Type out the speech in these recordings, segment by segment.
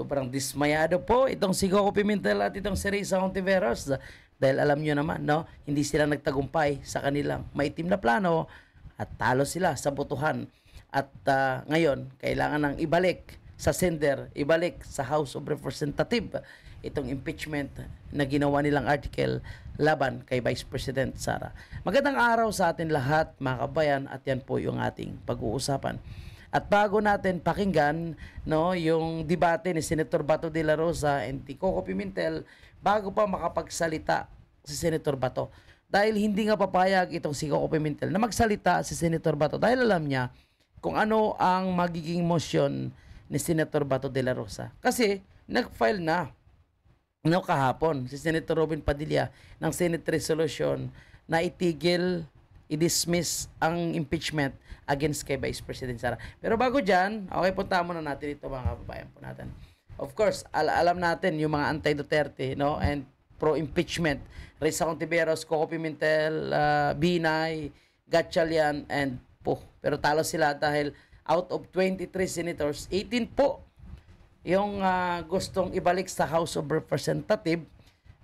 Sobrang dismayado po itong si Coco Pimentel at itong si Risa Hontiveros dahil alam nyo naman, no, hindi sila nagtagumpay sa kanilang maitim na plano at talo sila sa botohan. At ngayon, kailangan nang ibalik sa sender, ibalik sa House of Representatives itong impeachment na ginawa nilang article laban kay Vice President Sara. Magandang araw sa atin lahat, mga kabayan, at yan po yung ating pag-uusapan. At bago natin pakinggan, no, yung debate ni Senator Bato de la Rosa and Coco Pimentel, bago pa makapagsalita si Senator Bato, dahil hindi nga papayag itong si Coco Pimentel na magsalita si Senator Bato dahil alam niya kung ano ang magiging motion ni Senator Bato de la Rosa. Kasi nag-file na kahapon si Senator Robin Padilla ng Senate resolution na itigil, i-dismiss ang impeachment against kay Vice President Sara. Pero bago dyan, okay, punta muna natin ito, mga kababayan po natin. Of course, alam natin yung mga anti-Duterte, no, and pro-impeachment, Risa Hontiveros, Coco Pimentel, Binay, Gatchalian, and po. Pero talo sila dahil out of 23 senators, 18 po yung gustong ibalik sa House of Representatives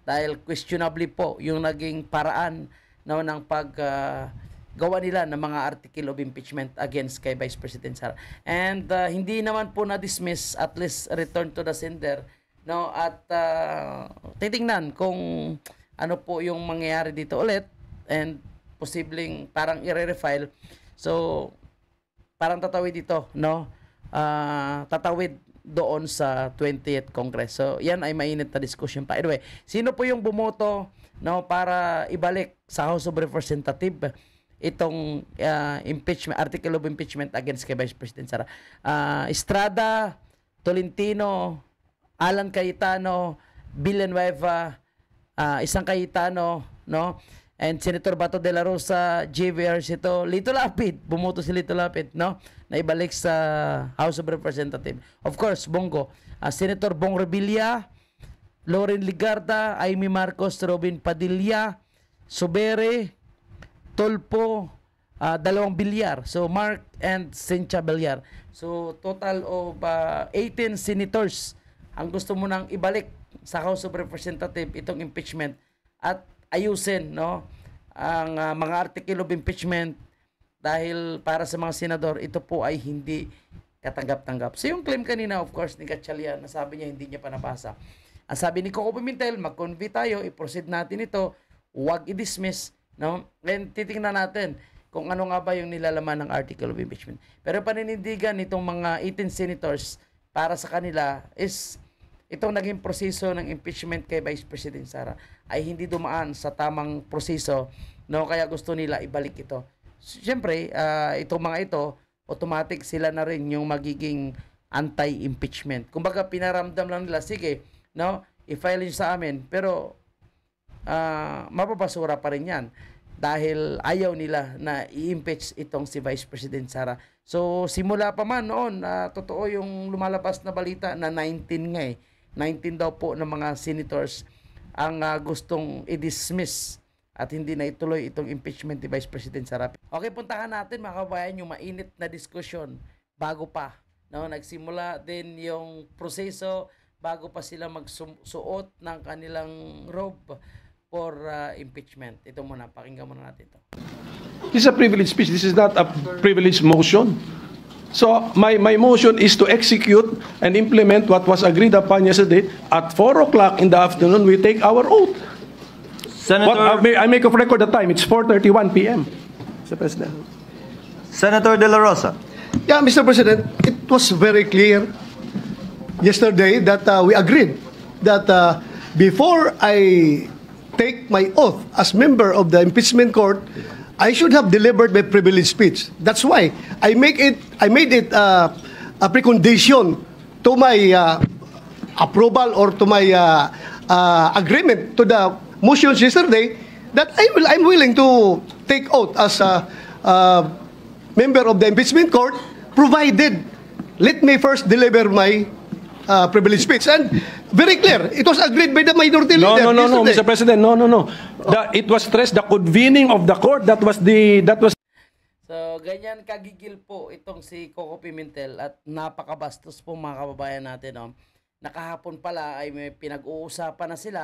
dahil questionably po yung naging paraan, no, ng paggawa nila ng mga article of impeachment against kay Vice President Sara. And hindi naman po na-dismiss, at least return to the sender, no, at titingnan kung ano po yung mangyayari dito ulit and posibleng parang i-refile. So parang tatawid dito, no, tatawid doon sa 20th Congress. So yan ay mainit na discussion pa. Anyway, sino po yung bumoto, no, para ibalik sa House of Representatives itong impeachment, article of impeachment against kay Vice President Sara? Estrada, Tolentino, Alan Cayetano, Villanueva, isang Cayetano, no, and Senator Bato de la Rosa, JV Arcito, Lito Lapid, bumoto si Lito Lapid, no, na ibalik sa House of Representatives. Of course, Bongo, Senator Bong Revilla, Loren Ligarda, Amy Marcos, Robin Padilla, Subere, Tolpo, dalawang Bilyar. So, Mark and Cynthia Bilyar. So, total of 18 senators ang gusto mo nang ibalik sa House of Representatives itong impeachment at ayusin, no, ang mga article of impeachment dahil para sa mga senador, ito po ay hindi katanggap-tanggap. So, yung claim kanina, of course, ni Gatchalian, na sabi niya hindi niya pa nabasa. Ang sabi ni Coco Pimentel, mag-convey tayo, i-proceed natin ito, huwag i-dismiss, no? And titingnan natin kung ano nga ba yung nilalaman ng article of impeachment. Pero paninindigan nitong mga 18 senators para sa kanila is itong naging proseso ng impeachment kay Vice President Sara ay hindi dumaan sa tamang proseso, no? Kaya gusto nila ibalik ito. Siyempre, itong mga ito, automatic sila na rin yung magiging anti-impeachment. Kumbaga, pinaramdam lang nila, sige, no, i-file nyo sa amin, pero mapapasura pa rin yan dahil ayaw nila na i-impeach itong si Vice President Sara. So, simula pa man noon, totoo yung lumalabas na balita na 19 nga eh. 19 daw po ng mga senators ang gustong i-dismiss at hindi na ituloy itong impeachment ni Vice President Sara. Okay, puntahan natin, mga kabayan, yung mainit na diskusyon bago pa, no, nagsimula din yung proseso bago pa sila magsuot ng kanilang robe for impeachment. Ito muna, pakinggan muna natin ito. This is a privileged speech. This is not a privileged motion. So my motion is to execute and implement what was agreed upon yesterday. At 4 o'clock in the afternoon, we take our oath. Senator, I make of record the time. It's 4:31 p.m. Mr. President. Senator De La Rosa. Yeah, Mr. President, it was very clear yesterday that we agreed that before I take my oath as member of the impeachment court, I should have delivered my privileged speech. That's why I made it a precondition to my approval or to my agreement to the motions yesterday that I'm willing to take oath as a member of the impeachment court, provided let me first deliver my privileged speech. And very clear, it was agreed by the minority leader. No, Mr. President, no. It was stressed the convening of the court. That was. So, ganyan kagigil po itong si Coco Pimentel at napakabastos po, mga kababayan natin, no? nakahapon pala ay may pinag-uusapan na sila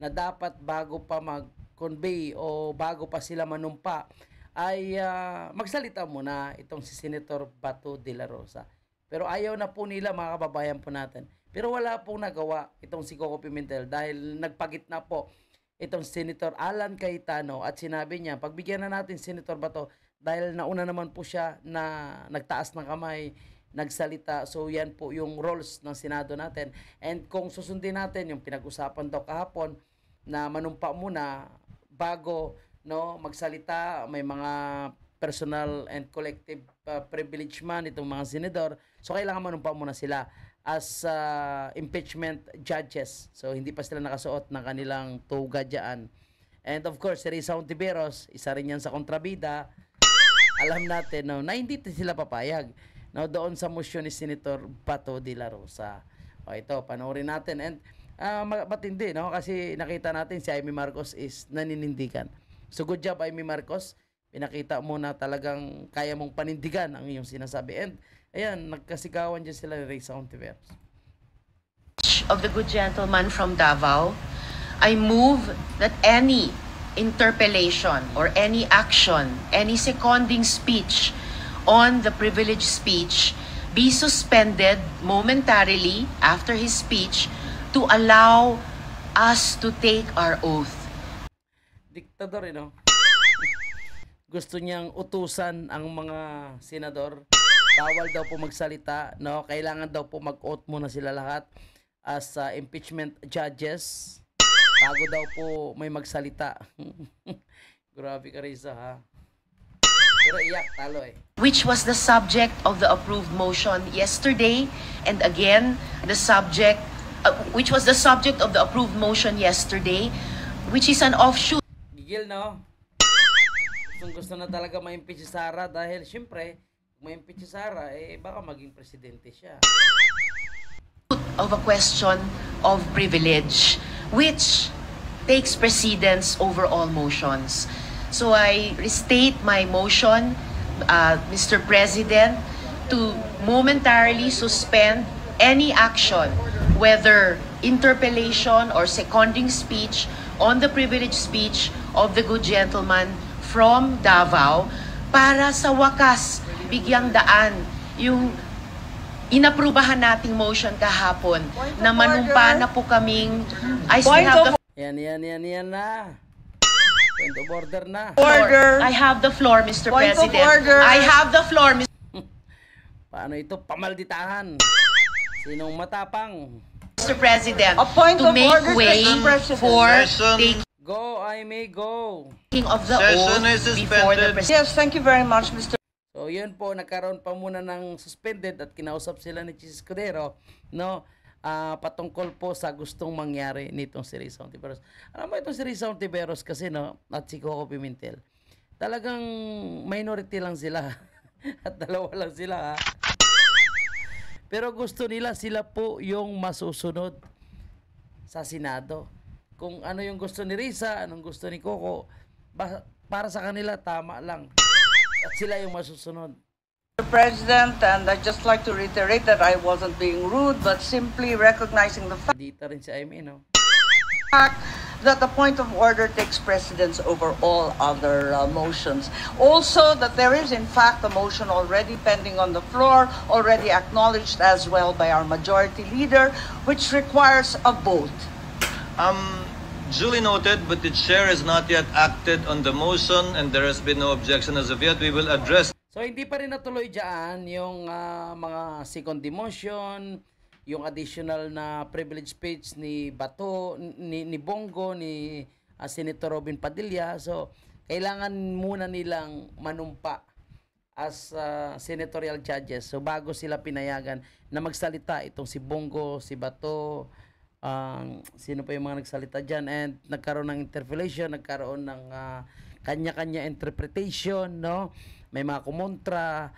na dapat bago pa mag-convey o bago pa sila manumpa ay magsalita muna itong si Senator Bato de la Rosa. Pero ayaw na po nila, mga kababayan po natin. Pero wala pong nagawa itong si Coco Pimentel dahil nagpagitna po itong Senator Alan Cayetano at sinabi niya, pagbigyan na natin Senator Bato dahil nauna naman po siya na nagtaas ng kamay, nagsalita. So yan po yung roles ng Senado natin. And kung susundin natin yung pinag-usapan daw kahapon na manumpa muna bago magsalita, may mga personal and collective privilege man itong mga senador. So kailangan manumpa muna sila as impeachment judges. So hindi pa sila nakasuot ng kanilang toga dyan. And of course, si Risa Hontiveros, isa rin yan sa kontrabida. Alam natin na hindi sila papayag doon sa motion ni Senator Bato de la Rosa. O ito, panoorin natin. And matindi, kasi nakita natin si Amy Marcos is naninindigan. So good job, Amy Marcos. Pinakita mo na talagang kaya mong panindigan ang iyong sinasabi. And ayan, nagkasigawan dyan sila ni Risa Hontiveros. Of the good gentleman from Davao, I move that any interpellation or any action, any seconding speech on the privileged speech be suspended momentarily after his speech to allow us to take our oath. Diktador, Gusto niyang utusan ang mga senador. Bawal daw po magsalita, Kailangan daw po mag-oath muna sila lahat as impeachment judges bago daw po may magsalita. Grabe ka, Risa, ha? Pero iyak, talo Which was the subject of the approved motion yesterday, and again, the subject, which was the subject of the approved motion yesterday, which is an offshoot. Gigil, Gusto na talaga ma-impeach si Sara dahil syempre, kung ma-impeach si Sara, baka maging presidente siya. Of a question of privilege, which takes precedence over all motions. So I restate my motion, Mr. President, to momentarily suspend any action, whether interpellation or seconding speech, on the privileged speech of the good gentleman from Davao, para sa wakas bigyang daan yung inaprubahan nating motion kahapon na manumpa na po kaming I still have the Yan na. Point of order na. order. I have the floor, Mr. Point of President. order. I have the floor, Mr. Paano ito? Pamalditahan. Sinong matapang? President. A point to of make order, way Mr. President. for Session. Go, I may go. taking of the Session oath is before the suspended. President. Yes, thank you very much, Mr. So, yun po, nagkaroon pa muna ng suspended at kinausap sila ni Chis Escudero, patungkol po sa gustong mangyari nitong si Risa Hontiveros. Alam mo, itong si Risa Hontiveros kasi, at si Coco Pimentel, talagang minority lang sila. At dalawa lang sila, ha? Pero gusto nila sila po yung masusunod sa Senado. Kung ano yung gusto ni Risa, anong gusto ni Coco, para sa kanila, tama lang. At sila yung masusunod. Mr. President, and I'd just like to reiterate that I wasn't being rude, but simply recognizing the Dita rin si Amy, fact that the point of order takes precedence over all other motions. Also, that there is in fact a motion already pending on the floor, already acknowledged as well by our majority leader, which requires a vote. Duly noted, but the chair has not yet acted on the motion and there has been no objection as of yet. We will address. So hindi pa rin natuloy dyan yung mga second demotion, yung additional na privilege speech ni Bato, ni Bongo, ni Senator Robin Padilla. So kailangan muna nilang manumpa as senatorial judges. So bago sila pinayagan na magsalita itong si Bongo, si Bato, sino pa yung mga nagsalita dyan, and nagkaroon ng interpellation, nagkaroon ng kanya-kanya interpretation, may mga kumontra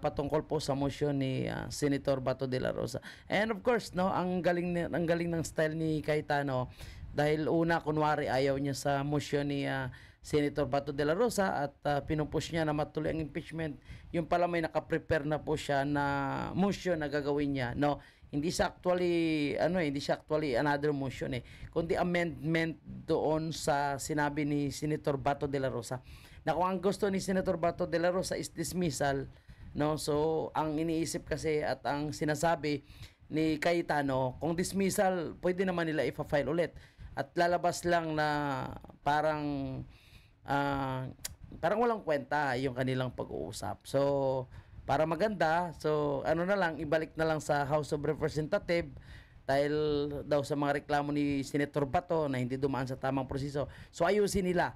patungkol po sa motion ni Senator Bato de la Rosa. And of course, ang galing ng style ni Cayetano dahil una, kunwari ayaw niya sa motion ni Senator Bato de la Rosa at pinupush niya na matuloy ang impeachment. Yung pala may nakaprepare na po siya na motion na gagawin niya, hindi siya actually hindi siya actually another motion kundi amendment doon sa sinabi ni Senator Bato de la Rosa na kung ang gusto ni Senator Bato de la Rosa is dismissal, no? So ang iniisip kasi at ang sinasabi ni Cayetano, kung dismissal pwede naman nila ifa-file ulit at lalabas lang na parang walang kwenta yung kanilang pag-uusap. So para maganda, so na lang, ibalik na lang sa House of Representatives dahil daw sa mga reklamo ni Senator Bato na hindi dumaan sa tamang proseso. So ayusin nila.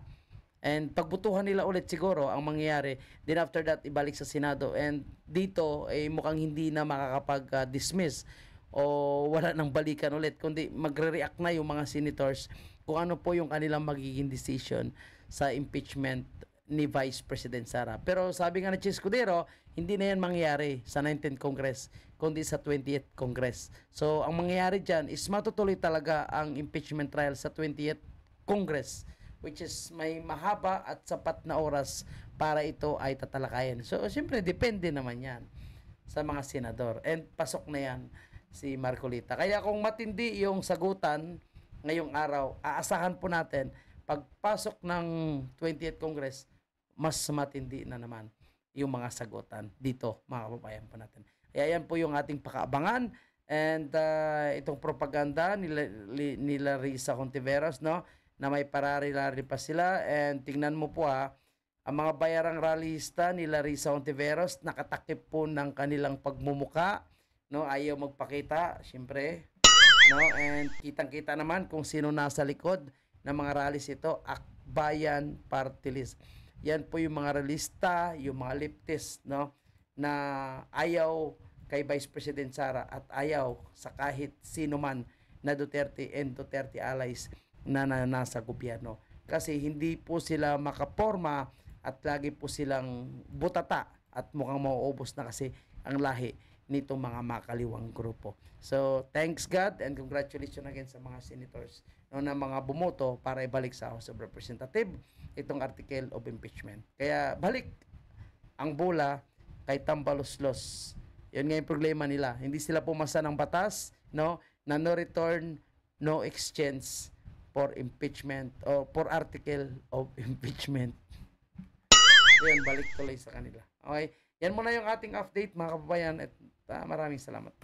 And pagbutuhan nila ulit siguro ang mangyayari. Then after that, ibalik sa Senado. And dito, mukhang hindi na makakapag-dismiss o wala nang balikan ulit. Kundi magre-react na yung mga senators kung ano po yung kanilang magiging decision sa impeachment ni Vice President Sara. Pero sabi nga ni Chis Escudero, hindi na yan mangyayari sa 19th Congress, kundi sa 20th Congress. So, ang mangyayari dyan is matutuloy talaga ang impeachment trial sa 20th Congress, which is may mahaba at sapat na oras para ito ay tatalakayan. So, siyempre, depende naman yan sa mga senador. And pasok na yan si Marcolita. Kaya kung matindi yung sagutan ngayong araw, aasahan po natin, pagpasok ng 20th Congress, mas matindi na naman yung mga sagutan dito, mga kababayan po natin. Kaya yan po yung ating pakaabangan. And itong propaganda nila Risa Hontiveros, no, na may parari-lari pa sila. And tingnan mo po ang mga bayarang rallyista nila Risa Hontiveros, nakatakip po ng kanilang pagmumuka, no, ayaw magpakita, syempre, no, and kitang-kita naman kung sino nasa likod ng mga rallies ito, Akbayan Party List. Yan po yung mga realista, yung mga leftist, no, na ayaw kay Vice President Sara at ayaw sa kahit sino man na Duterte and Duterte allies na nasa gobyerno. Kasi hindi po sila makaporma at lagi po silang butata at mukhang mauubos na kasi ang lahi nitong mga makaliwang grupo. So, thanks God and congratulations again sa mga senators, no, na mga bumoto para ibalik sa House of Representatives itong article of impeachment. Kaya balik ang bola kay Tambaloslos. Yun nga yung problema nila. Hindi sila pumasa ng batas, no, na no return, no exchange for impeachment o for article of impeachment. Yun, balik tuloy sa kanila. Okay? Yan muna yung ating update, mga kababayan, at maraming salamat.